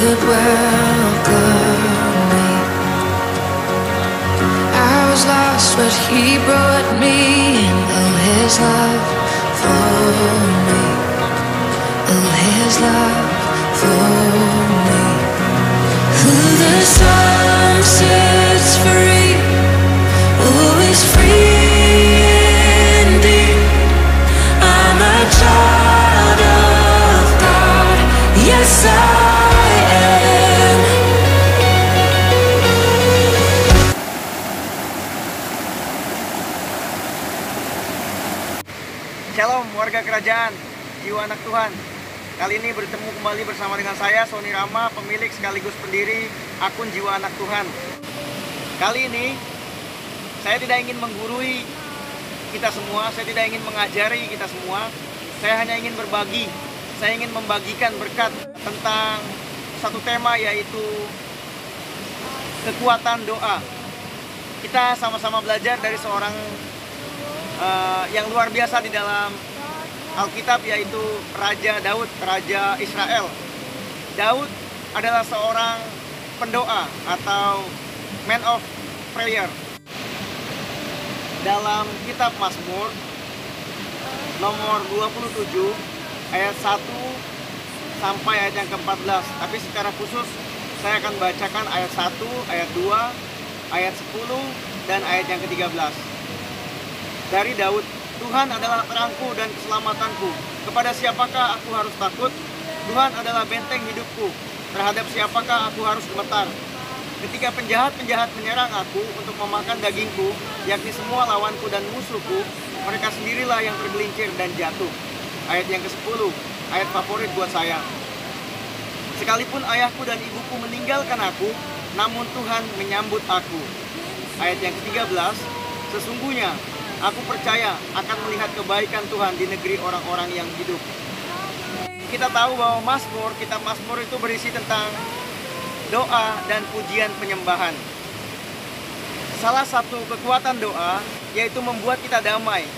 would welcome me. I was lost, but he brought me in. Oh, his love for me. Oh, his love for me. Who the sun sets free, oh, is free indeed. I'm a child of God, yes I am. Shalom warga kerajaan, jiwa anak Tuhan. Kali ini bertemu kembali bersama dengan saya, Sony Rama, pemilik sekaligus pendiri akun Jiwa Anak Tuhan. Kali ini, saya tidak ingin menggurui kita semua, saya tidak ingin mengajari kita semua. Saya hanya ingin berbagi, saya ingin membagikan berkat tentang satu tema, yaitu kekuatan doa. Kita sama-sama belajar dari seorang yang luar biasa di dalam Alkitab, yaitu Raja Daud, Raja Israel. Daud adalah seorang pendoa atau man of prayer. Dalam kitab Mazmur nomor 27 ayat 1 sampai ayat yang ke-14. Tapi secara khusus saya akan bacakan ayat 1, ayat 2, ayat 10 dan ayat yang ke-13. Dari Daud, Tuhan adalah terangku dan keselamatanku. Kepada siapakah aku harus takut? Tuhan adalah benteng hidupku. Terhadap siapakah aku harus gemetar? Ketika penjahat-penjahat menyerang aku untuk memakan dagingku, yakni semua lawanku dan musuhku, mereka sendirilah yang tergelincir dan jatuh. Ayat yang ke-10, ayat favorit buat saya. Sekalipun ayahku dan ibuku meninggalkan aku, namun Tuhan menyambut aku. Ayat yang ke-13, sesungguhnya aku percaya akan melihat kebaikan Tuhan di negeri orang-orang yang hidup. Kita tahu bahwa kitab Mazmur itu berisi tentang doa dan pujian penyembahan. Salah satu kekuatan doa yaitu membuat kita damai.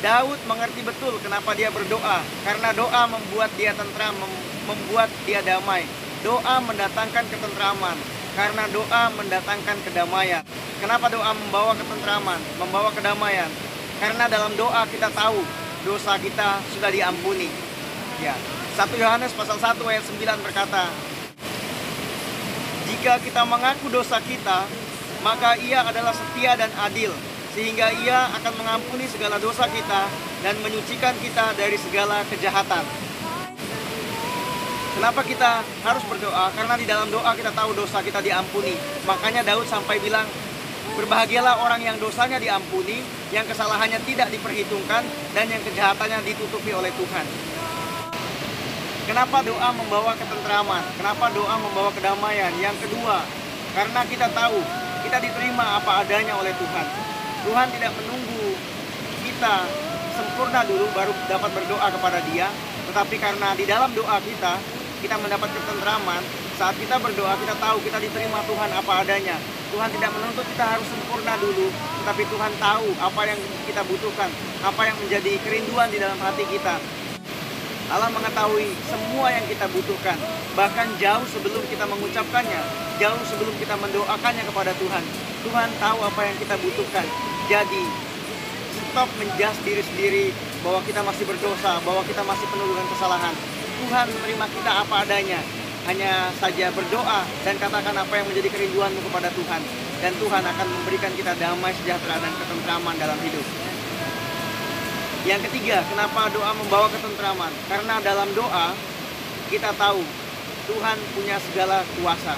Daud mengerti betul kenapa dia berdoa, karena doa membuat dia tentram, membuat dia damai. Doa mendatangkan ketentraman, karena doa mendatangkan kedamaian. Kenapa doa membawa ketentraman, membawa kedamaian? Karena dalam doa kita tahu dosa kita sudah diampuni. Ya, 1 Yohanes pasal 1 ayat 9 berkata, jika kita mengaku dosa kita, maka Ia adalah setia dan adil, sehingga Ia akan mengampuni segala dosa kita dan menyucikan kita dari segala kejahatan. Kenapa kita harus berdoa? Karena di dalam doa kita tahu dosa kita diampuni. Makanya Daud sampai bilang, berbahagialah orang yang dosanya diampuni, yang kesalahannya tidak diperhitungkan, dan yang kejahatannya ditutupi oleh Tuhan. Kenapa doa membawa ketentraman? Kenapa doa membawa kedamaian? Yang kedua, karena kita tahu kita diterima apa adanya oleh Tuhan. Tuhan tidak menunggu kita sempurna dulu baru dapat berdoa kepada Dia, tetapi karena di dalam doa kita mendapat ketentraman. Saat kita berdoa, kita tahu kita diterima Tuhan apa adanya. Tuhan tidak menuntut kita harus sempurna dulu, tetapi Tuhan tahu apa yang kita butuhkan, apa yang menjadi kerinduan di dalam hati kita. Allah mengetahui semua yang kita butuhkan, bahkan jauh sebelum kita mengucapkannya, jauh sebelum kita mendoakannya kepada Tuhan. Tuhan tahu apa yang kita butuhkan. Jadi, stop menjas diri sendiri bahwa kita masih berdosa, bahwa kita masih penuh dengan kesalahan. Tuhan menerima kita apa adanya. Hanya saja berdoa dan katakan apa yang menjadi kerinduanmu kepada Tuhan. Dan Tuhan akan memberikan kita damai, sejahtera, dan ketentraman dalam hidup. Yang ketiga, kenapa doa membawa ketentraman? Karena dalam doa, kita tahu Tuhan punya segala kuasa.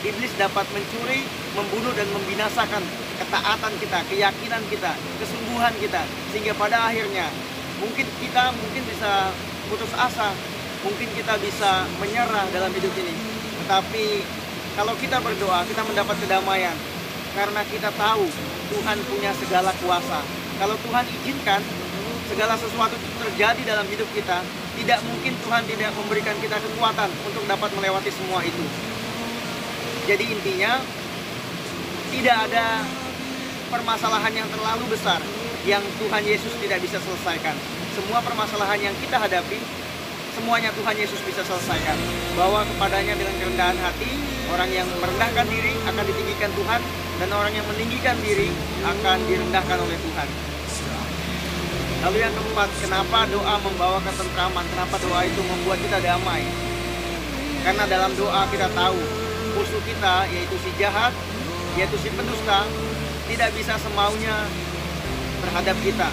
Iblis dapat mencuri, membunuh, dan membinasakan ketaatan kita, keyakinan kita, kesungguhan kita. Sehingga pada akhirnya, mungkin kita bisa putus asa, mungkin kita bisa menyerah dalam hidup ini. Tetapi kalau kita berdoa, kita mendapat kedamaian. Karena kita tahu Tuhan punya segala kuasa. Kalau Tuhan izinkan segala sesuatu terjadi dalam hidup kita, tidak mungkin Tuhan tidak memberikan kita kekuatan untuk dapat melewati semua itu. Jadi intinya, tidak ada permasalahan yang terlalu besar yang Tuhan Yesus tidak bisa selesaikan. Semua permasalahan yang kita hadapi, semuanya Tuhan Yesus bisa selesaikan. Bawa kepadanya dengan kerendahan hati. Orang yang merendahkan diri akan ditinggikan Tuhan, dan orang yang meninggikan diri akan direndahkan oleh Tuhan. Lalu yang keempat, kenapa doa membawa ketentraman? Kenapa doa itu membuat kita damai? Karena dalam doa kita tahu musuh kita, yaitu si jahat, yaitu si pendusta, tidak bisa semaunya terhadap kita.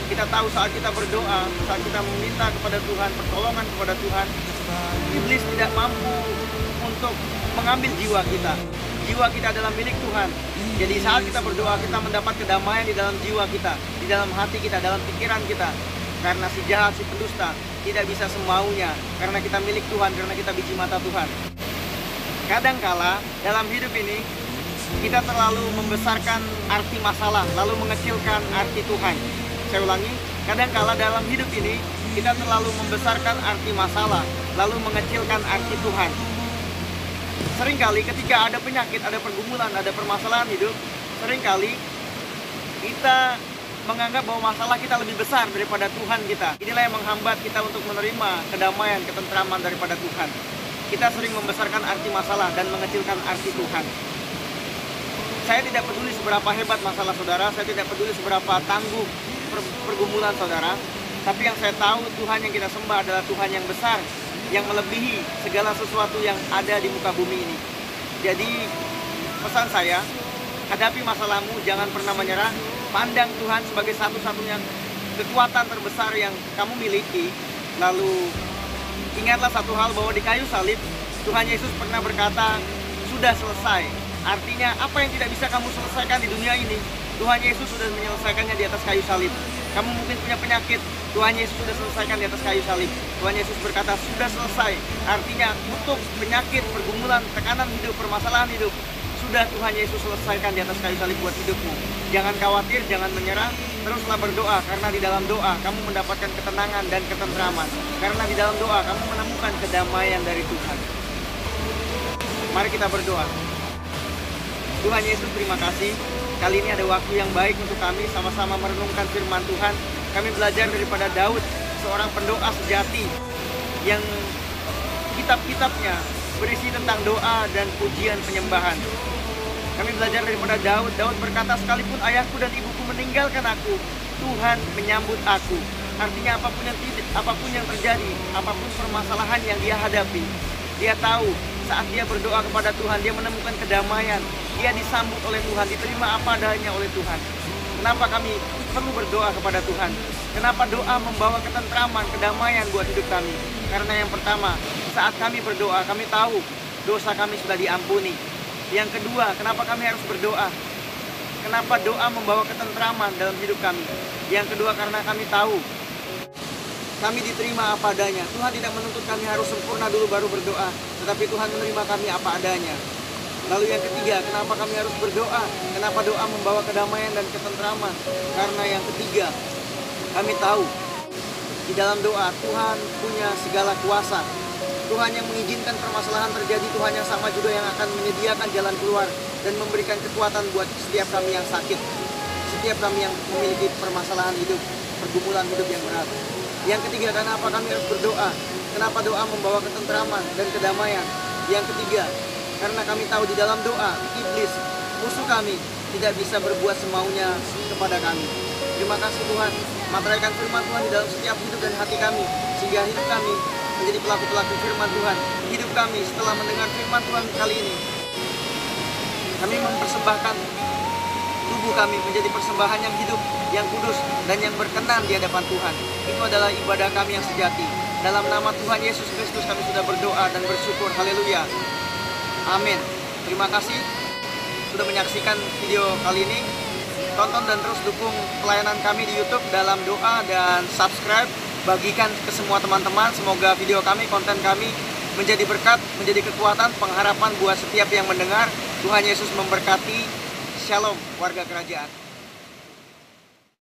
Kita tahu saat kita berdoa, saat kita meminta kepada Tuhan, pertolongan kepada Tuhan, iblis tidak mampu untuk mengambil jiwa kita. Jiwa kita adalah milik Tuhan. Jadi saat kita berdoa, kita mendapat kedamaian di dalam jiwa kita, di dalam hati kita, dalam pikiran kita. Karena si jahat, si pendusta tidak bisa semaunya, karena kita milik Tuhan, karena kita biji mata Tuhan. Kadangkala dalam hidup ini kita terlalu membesarkan arti masalah, lalu mengecilkan arti Tuhan. Saya ulangi, kadangkala dalam hidup ini kita terlalu membesarkan arti masalah, lalu mengecilkan arti Tuhan. Seringkali ketika ada penyakit, ada pergumulan, ada permasalahan hidup, seringkali kita menganggap bahwa masalah kita lebih besar daripada Tuhan kita. Inilah yang menghambat kita untuk menerima kedamaian, ketentraman daripada Tuhan. Kita sering membesarkan arti masalah dan mengecilkan arti Tuhan. Saya tidak peduli seberapa hebat masalah saudara, saya tidak peduli seberapa tangguh pergumulan saudara, tapi yang saya tahu Tuhan yang kita sembah adalah Tuhan yang besar, yang melebihi segala sesuatu yang ada di muka bumi ini. Jadi pesan saya, hadapi masalahmu, jangan pernah menyerah. Pandang Tuhan sebagai satu-satunya kekuatan terbesar yang kamu miliki. Lalu ingatlah satu hal, bahwa di kayu salib Tuhan Yesus pernah berkata, sudah selesai. Artinya apa yang tidak bisa kamu selesaikan di dunia ini, Tuhan Yesus sudah menyelesaikannya di atas kayu salib. Kamu mungkin punya penyakit, Tuhan Yesus sudah selesaikan di atas kayu salib. Tuhan Yesus berkata, sudah selesai. Artinya kutuk, penyakit, pergumulan, tekanan hidup, permasalahan hidup, sudah Tuhan Yesus selesaikan di atas kayu salib buat hidupmu. Jangan khawatir, jangan menyerah, teruslah berdoa. Karena di dalam doa kamu mendapatkan ketenangan dan ketentraman. Karena di dalam doa kamu menemukan kedamaian dari Tuhan. Mari kita berdoa. Tuhan Yesus, terima kasih. Kali ini ada waktu yang baik untuk kami sama-sama merenungkan firman Tuhan. Kami belajar daripada Daud, seorang pendoa sejati yang kitab-kitabnya berisi tentang doa dan pujian penyembahan. Kami belajar daripada Daud. Daud berkata, sekalipun ayahku dan ibuku meninggalkan aku, Tuhan menyambut aku. Artinya apapun yang terjadi, apapun permasalahan yang dia hadapi, dia tahu saat dia berdoa kepada Tuhan, dia menemukan kedamaian. Dia disambut oleh Tuhan, diterima apa adanya oleh Tuhan. Kenapa kami perlu berdoa kepada Tuhan? Kenapa doa membawa ketentraman, kedamaian buat hidup kami? Karena yang pertama, saat kami berdoa, kami tahu dosa kami sudah diampuni. Yang kedua, kenapa kami harus berdoa? Kenapa doa membawa ketentraman dalam hidup kami? Yang kedua, karena kami tahu kami diterima apa adanya. Tuhan tidak menuntut kami harus sempurna dulu baru berdoa, tetapi Tuhan menerima kami apa adanya. Lalu yang ketiga, kenapa kami harus berdoa? Kenapa doa membawa kedamaian dan ketentraman? Karena yang ketiga, kami tahu di dalam doa Tuhan punya segala kuasa. Tuhan yang mengizinkan permasalahan terjadi, Tuhan yang sama juga yang akan menyediakan jalan keluar dan memberikan kekuatan buat setiap kami yang sakit, setiap kami yang memiliki permasalahan hidup, pergumulan hidup yang berat. Yang ketiga, kenapa kami harus berdoa? Kenapa doa membawa ketentraman dan kedamaian? Yang ketiga, karena kami tahu di dalam doa, iblis, musuh kami, tidak bisa berbuat semaunya kepada kami. Terima kasih Tuhan, materaikan firman Tuhan di dalam setiap hidup dan hati kami, sehingga hidup kami menjadi pelaku-pelaku firman Tuhan. Hidup kami setelah mendengar firman Tuhan kali ini, kami mempersembahkan tubuh kami menjadi persembahan yang hidup, yang kudus, dan yang berkenan di hadapan Tuhan. Itu adalah ibadah kami yang sejati. Dalam nama Tuhan Yesus Kristus kami sudah berdoa dan bersyukur. Haleluya. Amin. Terima kasih sudah menyaksikan video kali ini. Tonton dan terus dukung pelayanan kami di YouTube dalam doa dan subscribe. Bagikan ke semua teman-teman. Semoga video kami, konten kami menjadi berkat, menjadi kekuatan, pengharapan buat setiap yang mendengar. Tuhan Yesus memberkati. Shalom warga kerajaan.